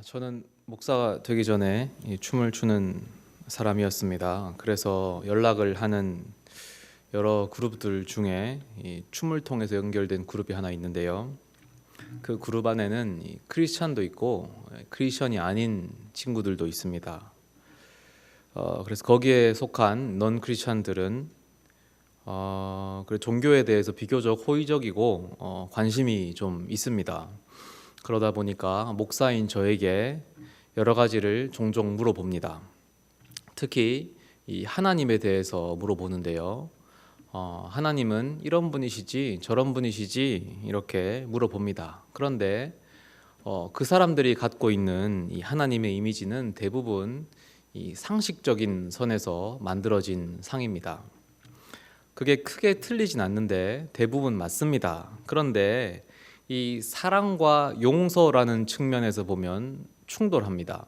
저는 목사가 되기 전에 이 춤을 추는 사람이었습니다. 그래서 연락을 하는 여러 그룹들 중에 이 춤을 통해서 연결된 그룹이 하나 있는데요. 그 그룹 안에는 이 크리스찬도 있고 크리스천이 아닌 친구들도 있습니다. 그래서 거기에 속한 넌 크리스찬들은 종교에 대해서 비교적 호의적이고 관심이 좀 있습니다. 그러다 보니까 목사인 저에게 여러 가지를 종종 물어봅니다. 특히 이 하나님에 대해서 물어보는데요. 하나님은 이런 분이시지 저런 분이시지 이렇게 물어봅니다. 그런데 그 사람들이 갖고 있는 이 하나님의 이미지는 대부분 이 상식적인 선에서 만들어진 상입니다. 그게 크게 틀리진 않는데 대부분 맞습니다. 그런데 이 사랑과 용서라는 측면에서 보면 충돌합니다.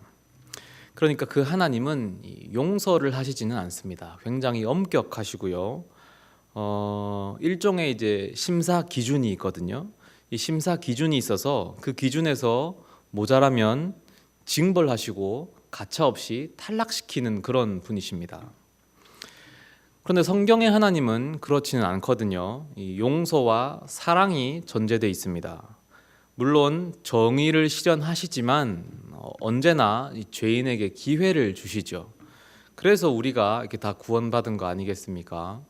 그러니까 그 하나님은 용서를 하시지는 않습니다. 굉장히 엄격하시고요. 일종의 이제 심사 기준이 있거든요. 이 심사 기준이 있어서 그 기준에서 모자라면 징벌하시고 가차없이 탈락시키는 그런 분이십니다. 그런데 성경의 하나님은 그렇지는 않거든요. 이 용서와 사랑이 전제되어 있습니다. 물론 정의를 실현하시지만 언제나 이 죄인에게 기회를 주시죠. 그래서 우리가 이렇게 다 구원받은 거 아니겠습니까?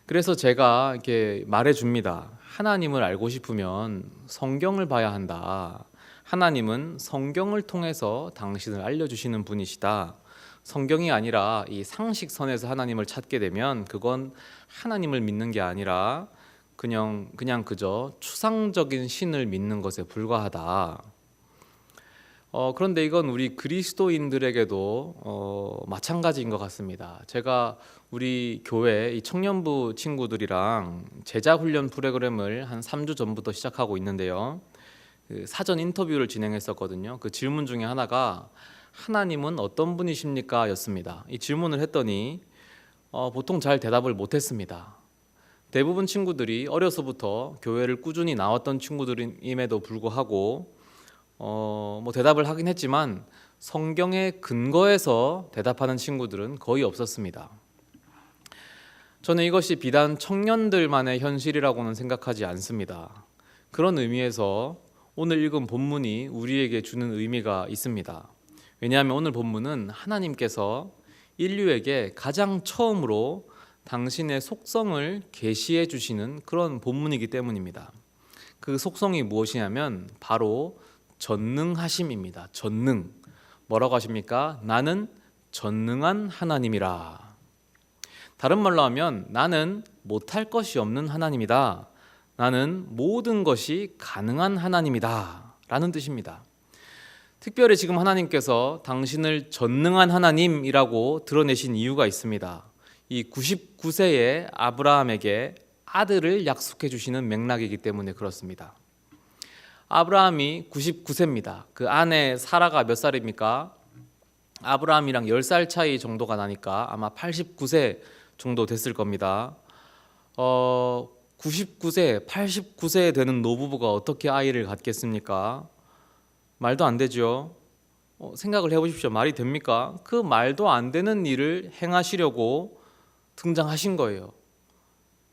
그래서 제가 이렇게 말해줍니다. 하나님을 알고 싶으면 성경을 봐야 한다. 하나님은 성경을 통해서 당신을 알려주시는 분이시다. 성경이 아니라 이 상식선에서 하나님을 찾게 되면 그건 하나님을 믿는 게 아니라 그냥 그저 추상적인 신을 믿는 것에 불과하다. 그런데 이건 우리 그리스도인들에게도 마찬가지인 것 같습니다. 제가 우리 교회 이 청년부 친구들이랑 제자훈련 프로그램을 한 3주 전부터 시작하고 있는데요. 그 사전 인터뷰를 진행했었거든요. 그 질문 중에 하나가 하나님은 어떤 분이십니까? 였습니다. 이 질문을 했더니 보통 잘 대답을 못했습니다. 대부분 친구들이 어려서부터 교회를 꾸준히 나왔던 친구들임에도 불구하고 대답을 하긴 했지만 성경의 근거에서 대답하는 친구들은 거의 없었습니다. 저는 이것이 비단 청년들만의 현실이라고는 생각하지 않습니다. 그런 의미에서 오늘 읽은 본문이 우리에게 주는 의미가 있습니다. 왜냐하면 오늘 본문은 하나님께서 인류에게 가장 처음으로 당신의 속성을 계시해 주시는 그런 본문이기 때문입니다. 그 속성이 무엇이냐면 바로 전능하심입니다. 전능. 뭐라고 하십니까? 나는 전능한 하나님이라. 다른 말로 하면 나는 못할 것이 없는 하나님이다. 나는 모든 것이 가능한 하나님이다 라는 뜻입니다. 특별히 지금 하나님께서 당신을 전능한 하나님이라고 드러내신 이유가 있습니다. 이 99세의 아브라함에게 아들을 약속해 주시는 맥락이기 때문에 그렇습니다. 아브라함이 99세입니다. 그 아내 사라가 몇 살입니까? 아브라함이랑 10살 차이 정도가 나니까 아마 89세 정도 됐을 겁니다. 99세, 89세 되는 노부부가 어떻게 아이를 갖겠습니까? 말도 안 되죠. 생각을 해보십시오. 말이 됩니까? 그 말도 안 되는 일을 행하시려고 등장하신 거예요.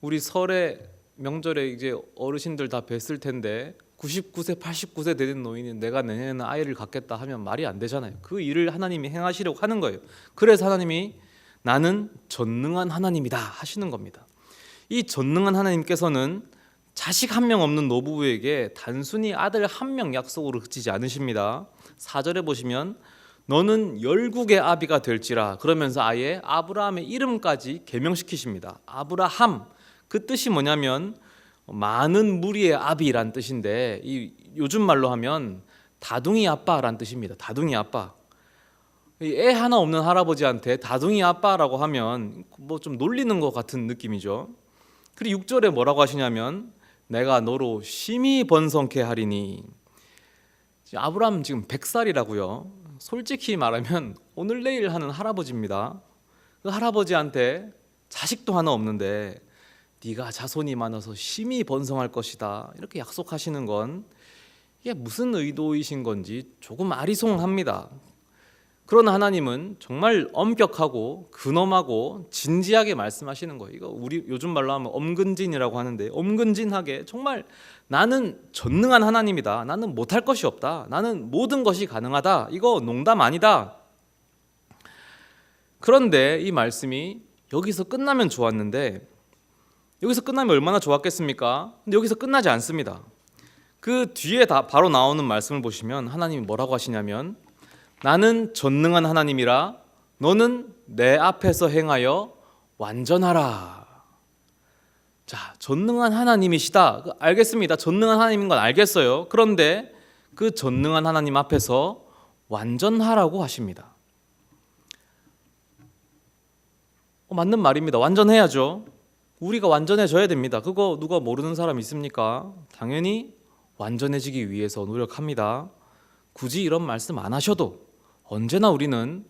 우리 설에 명절에 이제 어르신들 다 뵀을 텐데 99세, 89세 되는 노인이 내가 내년에는 아이를 갖겠다 하면 말이 안 되잖아요. 그 일을 하나님이 행하시려고 하는 거예요. 그래서 하나님이 나는 전능한 하나님이다 하시는 겁니다. 이 전능한 하나님께서는 자식 한 명 없는 노부부에게 단순히 아들 한 명 약속으로 그치지 않으십니다. 4절에 보시면 너는 열국의 아비가 될지라 그러면서 아예 아브라함의 이름까지 개명시키십니다. 아브라함, 그 뜻이 뭐냐면 많은 무리의 아비란 뜻인데 요즘 말로 하면 다둥이 아빠란 뜻입니다. 다둥이 아빠. 애 하나 없는 할아버지한테 다둥이 아빠라고 하면 뭐 좀 놀리는 것 같은 느낌이죠. 그리고 6절에 뭐라고 하시냐면 내가 너로 심히 번성케 하리니. 아브라함 지금 100살이라고요. 솔직히 말하면 오늘 내일 하는 할아버지입니다. 그 할아버지한테 자식도 하나 없는데 네가 자손이 많아서 심히 번성할 것이다 이렇게 약속하시는 건 이게 무슨 의도이신 건지 조금 아리송합니다. 그러나 하나님은 정말 엄격하고 근엄하고 진지하게 말씀하시는 거예요. 이거 우리 요즘 말로 하면 엄근진이라고 하는데, 엄근진하게 정말 나는 전능한 하나님이다. 나는 못할 것이 없다. 나는 모든 것이 가능하다. 이거 농담 아니다. 그런데 이 말씀이 여기서 끝나면 좋았는데, 여기서 끝나면 얼마나 좋았겠습니까? 근데 여기서 끝나지 않습니다. 그 뒤에 바로 나오는 말씀을 보시면 하나님이 뭐라고 하시냐면, 나는 전능한 하나님이라 너는 내 앞에서 행하여 완전하라. 자, 전능한 하나님이시다. 알겠습니다. 전능한 하나님인 건 알겠어요. 그런데 그 전능한 하나님 앞에서 완전하라고 하십니다. 맞는 말입니다. 완전해야죠. 우리가 완전해져야 됩니다. 그거 누가 모르는 사람 있습니까? 당연히 완전해지기 위해서 노력합니다. 굳이 이런 말씀 안 하셔도 언제나 우리는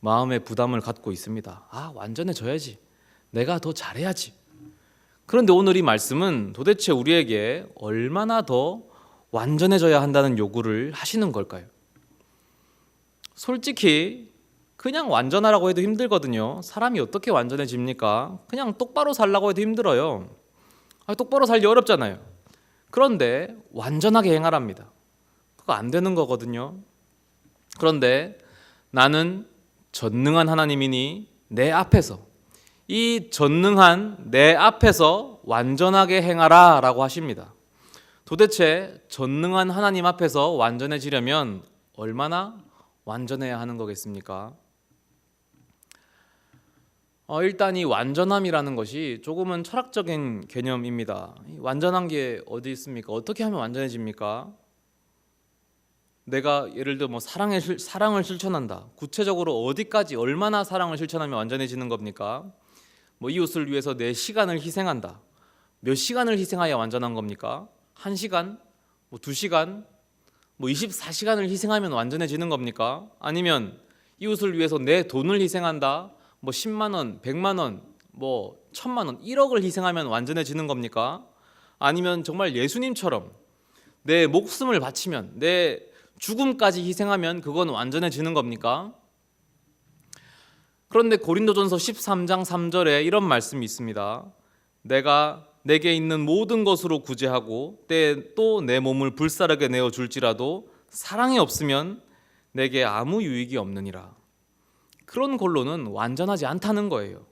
마음의 부담을 갖고 있습니다. 완전해져야지. 내가 더 잘해야지. 그런데 오늘 이 말씀은 도대체 우리에게 얼마나 더 완전해져야 한다는 요구를 하시는 걸까요? 솔직히 그냥 완전하라고 해도 힘들거든요. 사람이 어떻게 완전해집니까? 그냥 똑바로 살라고 해도 힘들어요. 똑바로 살기 어렵잖아요. 그런데 완전하게 행하랍니다. 그거 안 되는 거거든요. 그런데 나는 전능한 하나님이니 내 앞에서, 이 전능한 내 앞에서 완전하게 행하라 라고 하십니다. 도대체 전능한 하나님 앞에서 완전해지려면 얼마나 완전해야 하는 거겠습니까? 일단 이 완전함이라는 것이 조금은 철학적인 개념입니다. 완전한 게 어디 있습니까? 어떻게 하면 완전해집니까? 내가 예를 들어 사랑을 실천한다. 구체적으로 어디까지 얼마나 사랑을 실천하면 완전해지는 겁니까? 이웃을 위해서 내 시간을 희생한다. 몇 시간을 희생해야 완전한 겁니까? 1시간? 2시간? 24시간을 희생하면 완전해지는 겁니까? 아니면 이웃을 위해서 내 돈을 희생한다. 10만 원, 100만 원, 1000만 원, 1억을 희생하면 완전해지는 겁니까? 아니면 정말 예수님처럼 내 목숨을 바치면, 내 죽음까지 희생하면 그건 완전해지는 겁니까? 그런데 고린도전서 13장 3절에 이런 말씀이 있습니다. 내가 내게 있는 모든 것으로 구제하고 또 내 몸을 불사르게 내어줄지라도 사랑이 없으면 내게 아무 유익이 없느니라. 그런 걸로는 완전하지 않다는 거예요.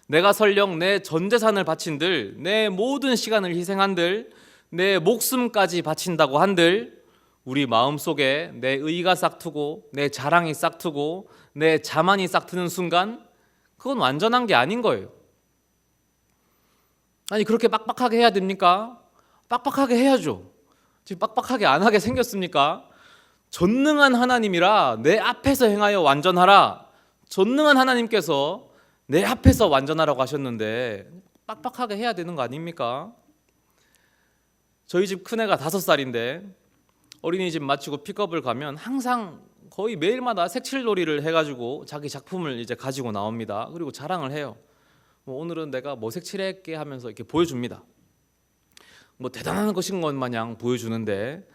내가 설령 내 전 재산을 바친들, 내 모든 시간을 희생한들, 내 목숨까지 바친다고 한들 우리 마음속에 내 의가 싹트고 내 자랑이 싹트고 내 자만이 싹트는 순간 그건 완전한 게 아닌 거예요. 아니 그렇게 빡빡하게 해야 됩니까? 빡빡하게 해야죠. 지금 빡빡하게 안 하게 생겼습니까? 전능한 하나님이라 내 앞에서 행하여 완전하라. 전능한 하나님께서 내 앞에서 완전하라고 하셨는데 빡빡하게 해야 되는 거 아닙니까? 저희 집 큰애가 5살인데 어린이집 마치고 픽업을 가면 항상 거의 매일마다 색칠놀이를 해가지고 자기 작품을 이제 가지고 나옵니다. 그리고 자랑을 해요. 오늘은 내가 색칠했게 하면서 이렇게 보여줍니다. 대단한 것인 것 마냥 보여주는데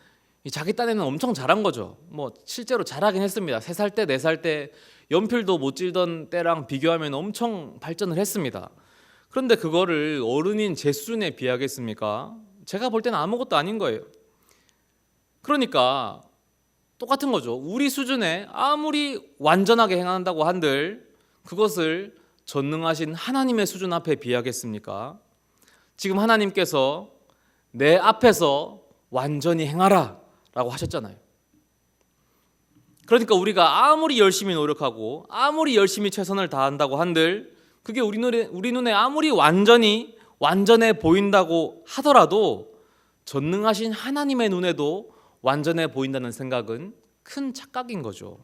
자기 딴에는 엄청 잘한 거죠. 실제로 잘하긴 했습니다. 3살 때, 4살 때 연필도 못 찔던 때랑 비교하면 엄청 발전을 했습니다. 그런데 그거를 어른인 제 수준에 비하겠습니까? 제가 볼 때는 아무것도 아닌 거예요. 그러니까 똑같은 거죠. 우리 수준에 아무리 완전하게 행한다고 한들 그것을 전능하신 하나님의 수준 앞에 비하겠습니까? 지금 하나님께서 내 앞에서 완전히 행하라 라고 하셨잖아요. 그러니까 우리가 아무리 열심히 노력하고 아무리 열심히 최선을 다한다고 한들 그게 우리 눈에 아무리 완전해 보인다고 하더라도 전능하신 하나님의 눈에도 완전해 보인다는 생각은 큰 착각인 거죠.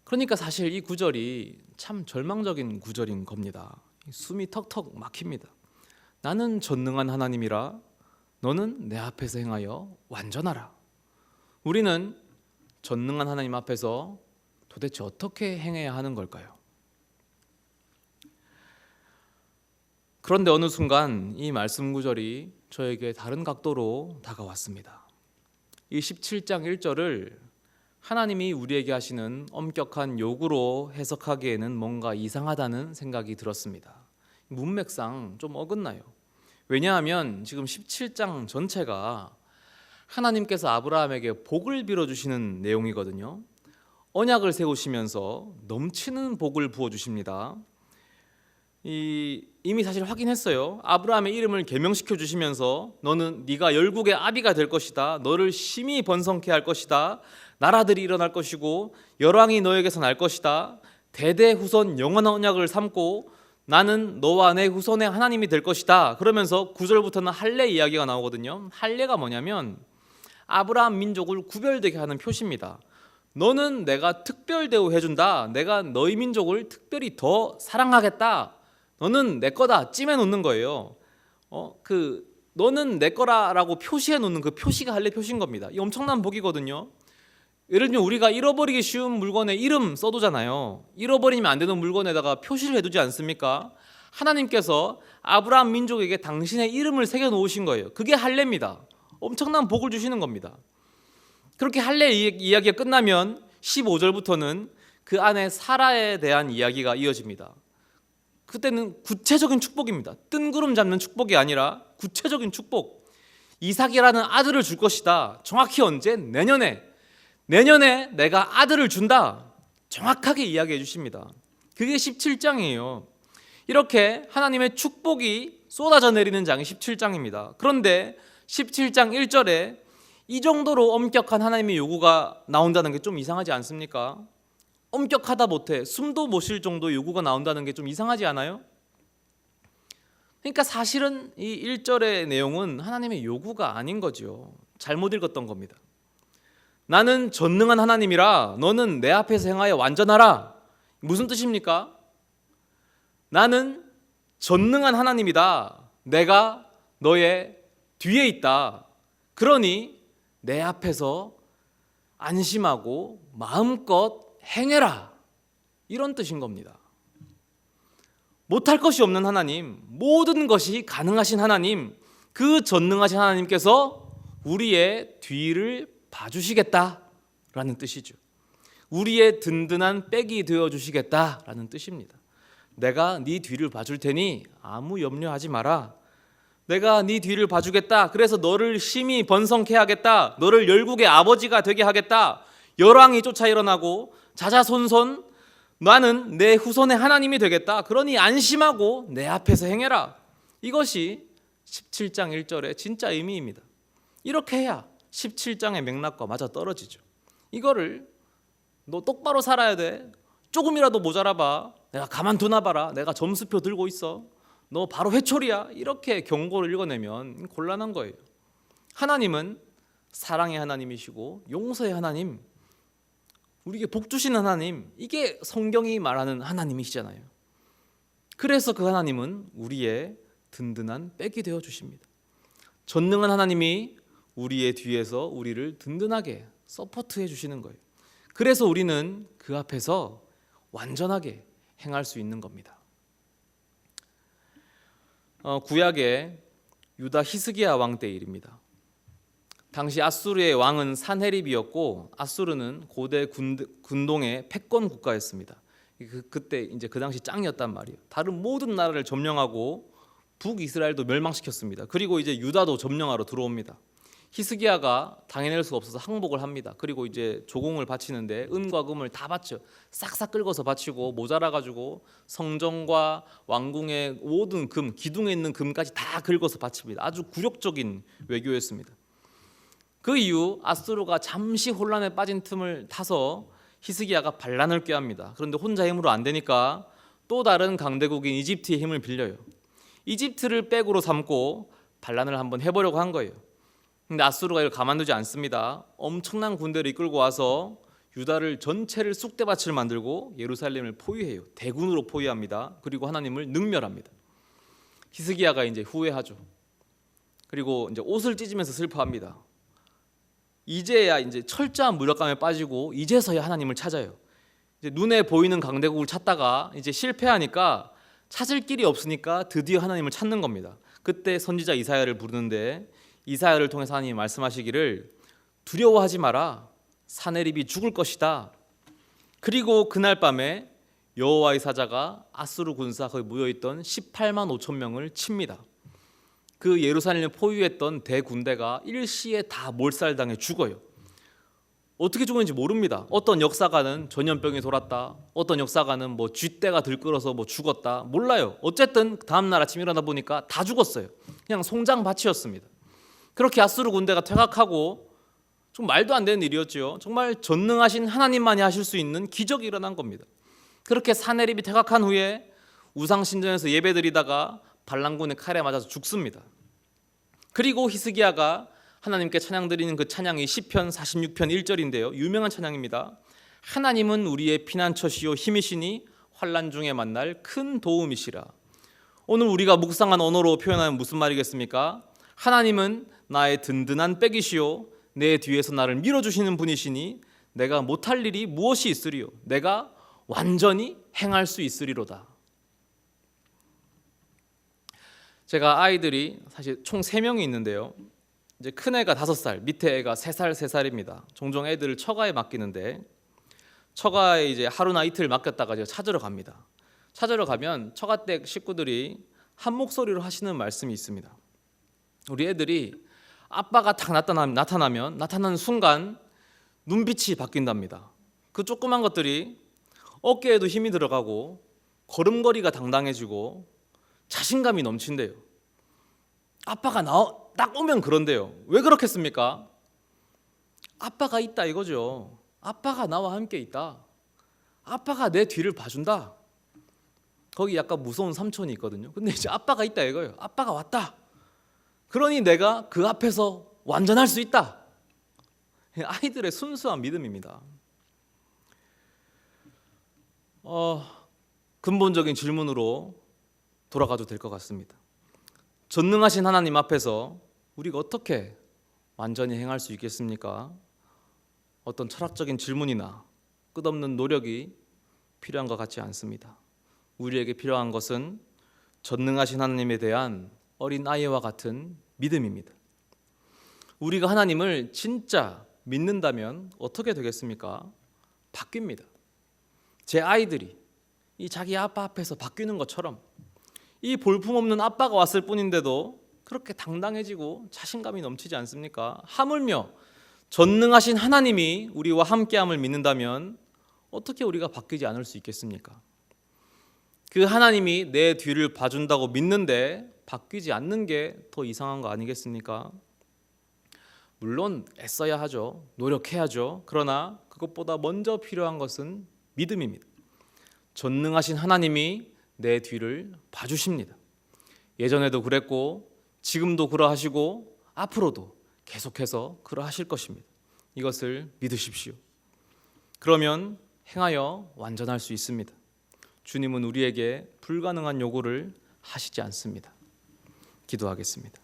그러니까 사실 이 구절이 참 절망적인 구절인 겁니다. 숨이 턱턱 막힙니다. 나는 전능한 하나님이라 너는 내 앞에서 행하여 완전하라. 우리는 전능한 하나님 앞에서 도대체 어떻게 행해야 하는 걸까요? 그런데 어느 순간 이 말씀 구절이 저에게 다른 각도로 다가왔습니다. 이 17장 1절을 하나님이 우리에게 하시는 엄격한 요구로 해석하기에는 뭔가 이상하다는 생각이 들었습니다. 문맥상 좀 어긋나요. 왜냐하면 지금 17장 전체가 하나님께서 아브라함에게 복을 빌어주시는 내용이거든요. 언약을 세우시면서 넘치는 복을 부어주십니다. 이미 사실 확인했어요. 아브라함의 이름을 계명시켜 주시면서 네가 열국의 아비가 될 것이다. 너를 심히 번성케 할 것이다. 나라들이 일어날 것이고 열왕이 너에게서 날 것이다. 대대후손 영원한 언약을 삼고 나는 너와 내 후손의 하나님이 될 것이다. 그러면서 9절부터는 할례 이야기가 나오거든요. 할례가 뭐냐면 아브라함 민족을 구별되게 하는 표시입니다. 너는 내가 특별 대우해준다. 내가 너희 민족을 특별히 더 사랑하겠다. 너는 내 거다. 찜해 놓는 거예요. 너는 내 거라라고 표시해 놓는 그 표시가 할례 표시인 겁니다. 이 엄청난 복이거든요. 예를 들면 우리가 잃어버리기 쉬운 물건에 이름 써두잖아요. 잃어버리면 안 되는 물건에다가 표시를 해두지 않습니까? 하나님께서 아브라함 민족에게 당신의 이름을 새겨 놓으신 거예요. 그게 할례입니다. 엄청난 복을 주시는 겁니다. 그렇게 할례 이야기가 끝나면 15절부터는 그 안에 사라에 대한 이야기가 이어집니다. 그때는 구체적인 축복입니다. 뜬구름 잡는 축복이 아니라 구체적인 축복. 이삭이라는 아들을 줄 것이다. 정확히 언제? 내년에 내가 아들을 준다. 정확하게 이야기해 주십니다. 그게 17장이에요. 이렇게 하나님의 축복이 쏟아져 내리는 장이 17장입니다. 그런데 17장 1절에 이 정도로 엄격한 하나님의 요구가 나온다는 게 좀 이상하지 않습니까? 엄격하다 못해 숨도 못 쉴 정도 요구가 나온다는 게 좀 이상하지 않아요? 그러니까 사실은 이 1절의 내용은 하나님의 요구가 아닌 거죠. 잘못 읽었던 겁니다. 나는 전능한 하나님이라 너는 내 앞에서 행하여 완전하라. 무슨 뜻입니까? 나는 전능한 하나님이다. 내가 너의 뒤에 있다. 그러니 내 앞에서 안심하고 마음껏 행해라. 이런 뜻인 겁니다. 못할 것이 없는 하나님, 모든 것이 가능하신 하나님, 그 전능하신 하나님께서 우리의 뒤를 봐주시겠다라는 뜻이죠. 우리의 든든한 백이 되어주시겠다라는 뜻입니다. 내가 네 뒤를 봐줄 테니 아무 염려하지 마라. 내가 네 뒤를 봐주겠다. 그래서 너를 심히 번성케 하겠다. 너를 열국의 아버지가 되게 하겠다. 열왕이 쫓아 일어나고 자자손손 나는 내 후손의 하나님이 되겠다. 그러니 안심하고 내 앞에서 행해라. 이것이 17장 1절의 진짜 의미입니다. 이렇게 해야 17장의 맥락과 맞아 떨어지죠. 이거를 너 똑바로 살아야 돼. 조금이라도 모자라봐. 내가 가만두나 봐라. 내가 점수표 들고 있어. 너 바로 회초리야. 이렇게 경고를 읽어내면 곤란한 거예요. 하나님은 사랑의 하나님이시고 용서의 하나님, 우리에게 복 주시는 하나님, 이게 성경이 말하는 하나님이시잖아요. 그래서 그 하나님은 우리의 든든한 백이 되어 주십니다. 전능한 하나님이 우리의 뒤에서 우리를 든든하게 서포트해 주시는 거예요. 그래서 우리는 그 앞에서 완전하게 행할 수 있는 겁니다. 구약의 유다 히스기야 왕 때 일입니다. 당시 아수르의 왕은 산헤립이었고 아수르는 고대 군동의 패권 국가였습니다. 그때 이제 그 당시 짱이었단 말이에요. 다른 모든 나라를 점령하고 북이스라엘도 멸망시켰습니다. 그리고 이제 유다도 점령하러 들어옵니다. 히스기야가 당해낼 수가 없어서 항복을 합니다. 그리고 이제 조공을 바치는데 은과 금을 다 바쳐 싹싹 긁어서 바치고 모자라가지고 성전과 왕궁의 모든 금, 기둥에 있는 금까지 다 긁어서 바칩니다. 아주 굴욕적인 외교였습니다. 그 이후 아수르가 잠시 혼란에 빠진 틈을 타서 히스기야가 반란을 꾀합니다. 그런데 혼자 힘으로 안 되니까 또 다른 강대국인 이집트의 힘을 빌려요. 이집트를 백으로 삼고 반란을 한번 해보려고 한 거예요. 근데 아수르가 이걸 가만두지 않습니다. 엄청난 군대를 이끌고 와서 유다를 전체를 쑥대밭을 만들고 예루살렘을 포위해요. 대군으로 포위합니다. 그리고 하나님을 능멸합니다. 히스기야가 이제 후회하죠. 그리고 이제 옷을 찢으면서 슬퍼합니다. 이제야 이제 철저한 무력감에 빠지고 이제서야 하나님을 찾아요. 이제 눈에 보이는 강대국을 찾다가 이제 실패하니까 찾을 길이 없으니까 드디어 하나님을 찾는 겁니다. 그때 선지자 이사야를 부르는데 이사야를 통해서 하나님이 말씀하시기를 두려워하지 마라. 사내립이 죽을 것이다. 그리고 그날 밤에 여호와의 사자가 아수르 군사 거기 모여있던 18만 5천 명을 칩니다. 그 예루살렘을 포위했던 대군대가 일시에 다 몰살당해 죽어요. 어떻게 죽었는지 모릅니다. 어떤 역사가는 전염병이 돌았다, 어떤 역사가는 뭐 쥐떼가 들끓어서 뭐 죽었다, 몰라요. 어쨌든 다음날 아침 일어나 보니까 다 죽었어요. 그냥 송장밭이었습니다. 그렇게 아수르 군대가 퇴각하고 좀 말도 안 되는 일이었죠. 정말 전능하신 하나님만이 하실 수 있는 기적이 일어난 겁니다. 그렇게 사내립이 퇴각한 후에 우상신전에서 예배드리다가 반란군의 칼에 맞아서 죽습니다. 그리고 히스기야가 하나님께 찬양 드리는 그 찬양이 시편 46편 1절인데요. 유명한 찬양입니다. 하나님은 우리의 피난처시요 힘이시니 환난 중에 만날 큰 도움이시라. 오늘 우리가 묵상한 언어로 표현하면 무슨 말이겠습니까? 하나님은 나의 든든한 백이시요 내 뒤에서 나를 밀어주시는 분이시니 내가 못할 일이 무엇이 있으리요? 내가 완전히 행할 수 있으리로다. 제가 아이들이 사실 총 3명이 있는데요. 이제 큰 애가 5살, 밑에 애가 3살, 3살입니다. 종종 애들을 처가에 맡기는데 처가에 이제 하루나 이틀 맡겼다가 제가 찾으러 갑니다. 찾으러 가면 처가댁 식구들이 한 목소리로 하시는 말씀이 있습니다. 우리 애들이 아빠가 딱 나타나는 순간 눈빛이 바뀐답니다. 그 조그만 것들이 어깨에도 힘이 들어가고 걸음걸이가 당당해지고 자신감이 넘친대요. 아빠가 딱 오면 그런데요. 왜 그렇겠습니까? 아빠가 있다 이거죠. 아빠가 나와 함께 있다. 아빠가 내 뒤를 봐준다. 거기 약간 무서운 삼촌이 있거든요. 근데 이제 아빠가 있다 이거예요. 아빠가 왔다. 그러니 내가 그 앞에서 완전할 수 있다. 아이들의 순수한 믿음입니다. 근본적인 질문으로 돌아가도 될 것 같습니다. 전능하신 하나님 앞에서 우리가 어떻게 완전히 행할 수 있겠습니까? 어떤 철학적인 질문이나 끝없는 노력이 필요한 것 같지 않습니다. 우리에게 필요한 것은 전능하신 하나님에 대한 어린 아이와 같은 믿음입니다. 우리가 하나님을 진짜 믿는다면 어떻게 되겠습니까? 바뀝니다. 제 아이들이 이 자기 아빠 앞에서 바뀌는 것처럼 이 볼품없는 아빠가 왔을 뿐인데도 그렇게 당당해지고 자신감이 넘치지 않습니까? 하물며 전능하신 하나님이 우리와 함께함을 믿는다면 어떻게 우리가 바뀌지 않을 수 있겠습니까? 그 하나님이 내 뒤를 봐준다고 믿는데 바뀌지 않는 게 더 이상한 거 아니겠습니까? 물론 애써야 하죠. 노력해야죠. 그러나 그것보다 먼저 필요한 것은 믿음입니다. 전능하신 하나님이 내 뒤를 봐주십니다. 예전에도 그랬고 지금도 그러하시고 앞으로도 계속해서 그러하실 것입니다. 이것을 믿으십시오. 그러면 행하여 완전할 수 있습니다. 주님은 우리에게 불가능한 요구를 하시지 않습니다. 기도하겠습니다.